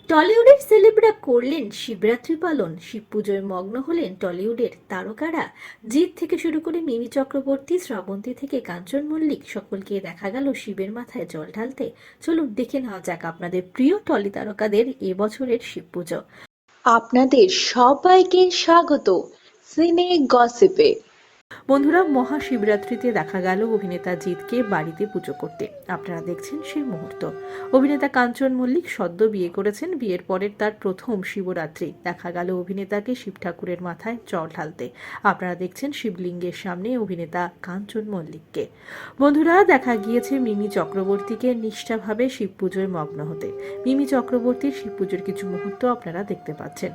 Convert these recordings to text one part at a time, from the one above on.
টলিউডের সেলেবরা করলেন শিবরাত্রি পালন, শিব পুজোয় মগ্ন হলেন টলিউডের তারকারা। জিৎ থেকে শুরু করে মিমি চক্রবর্তী, শ্রাবন্তী থেকে কাঞ্চন মল্লিক, সকলকে দেখা গেল শিবের মাথায় জল ঢালতে। চলুন দেখে নেওয়া যাক আপনাদের প্রিয় টলি তারকাদের এবছরের শিব পুজো। আপনাদের সবাইকে স্বাগত সিনে গসিপে। বন্ধুরা, মহাশিবরাত্রিতে দেখা গেল অভিনেতা জিৎকে বাড়িতে পুজো করতে। আপনারা দেখছেন সেই মুহূর্ত। অভিনেতা কাঞ্চন মল্লিক সদ্য বিয়ে করেছেন। বিয়ের পরের তার প্রথম শিবরাত্রি দেখা গেল অভিনেতাকে শিব ঠাকুরের মাথায় জল ঢালতে। আপনারা দেখছেন শিবলিঙ্গের সামনে অভিনেতা কাঞ্চন মল্লিককে। বন্ধুরা, দেখা গিয়েছে মিমি চক্রবর্তীকে নিষ্ঠাভাবে শিব পুজোয় মগ্ন হতে। মিমি চক্রবর্তীর শিব পুজোর কিছু মুহূর্ত আপনারা দেখতে পাচ্ছেন।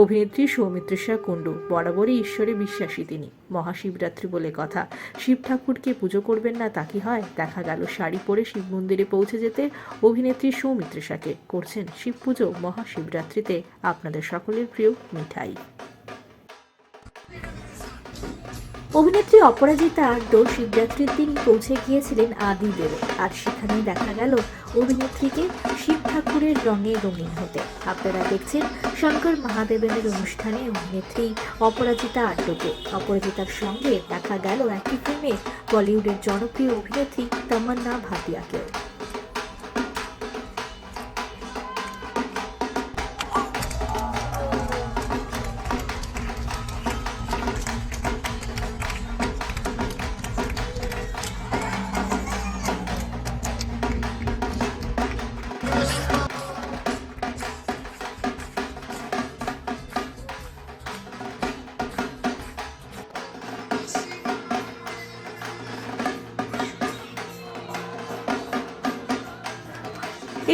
অভিনেত্রী সৌমিত্রিষা কুণ্ডু বরাবরই ঈশ্বরে বিশ্বাসী তিনি। মহাশিবরাত্রি বলে কথা, শিব ঠাকুরকে পুজো করবেন না তা কি হয়? দেখা গেল শাড়ি পরে শিব মন্দিরে পৌঁছে যেতে অভিনেত্রী সৌমিত্রিষাকে। করছেন শিব পুজো মহাশিবরাত্রিতে আপনাদের সকলের প্রিয় মিঠাই। অভিনেত্রী অপরাজিতা শিবরাত্রির দিন পৌঁছে গিয়েছিলেন আদিদেবে, আর সেখানে দেখা গেল অভিনেত্রীকে শিব ঠাকুরের রঙে রঙিন হতে। আপনারা দেখছেন শঙ্কর মহাদেবের অনুষ্ঠানে অভিনেত্রী অপরাজিতা আড্ডকে। অপরাজিতার সঙ্গে দেখা গেল একই ফ্রেমে বলিউডের জনপ্রিয় অভিনেত্রী তমান্না ভাটিয়াকেও।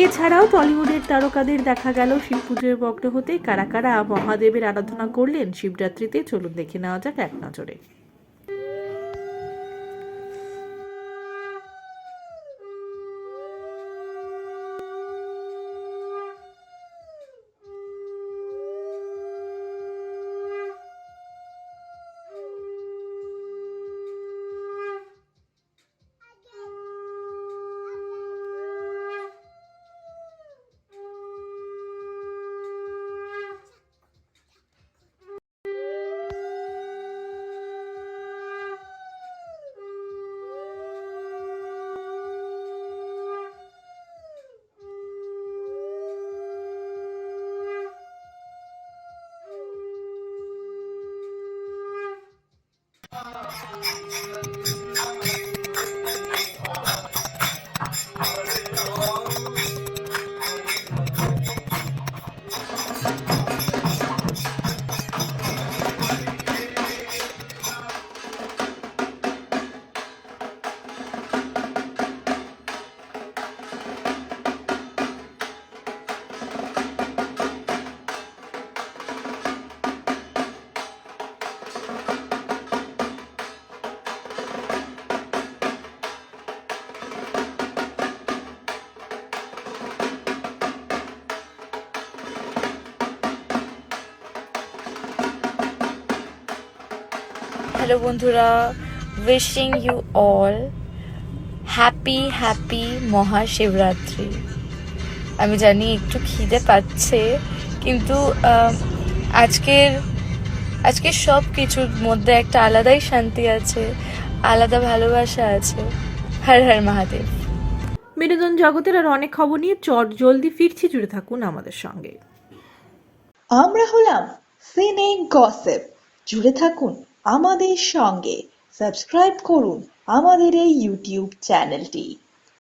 এছাড়াও টলিউডের তারকাদের দেখা গেল শিব পুজোয় মগ্ন হতে। কারা কারা মহাদেবের আরাধনা করলেন শিবরাত্রিতে, চলুন দেখে নেওয়া যাক এক নজরে। হ্যালো বন্ধুরা, wishing you all happy Mahashivratri. আমি জানি একটু খিদে পাচ্ছে, কিন্তু আজকের সব কিছুর মধ্যে একটা আলাদাই শান্তি আছে, আলাদা ভালোবাসা আছে। হর হর মহাদেব। বিনোদন জগতের আর অনেক খবর নিয়ে জলদি ফিরছি, জুড়ে থাকুন আমাদের সঙ্গে। আমরা হলাম সিনে গসিপ, জুড়ে থাকুন আমাদের সঙ্গে। সাবস্ক্রাইব করুন আমাদের এই ইউটিউব চ্যানেলটি।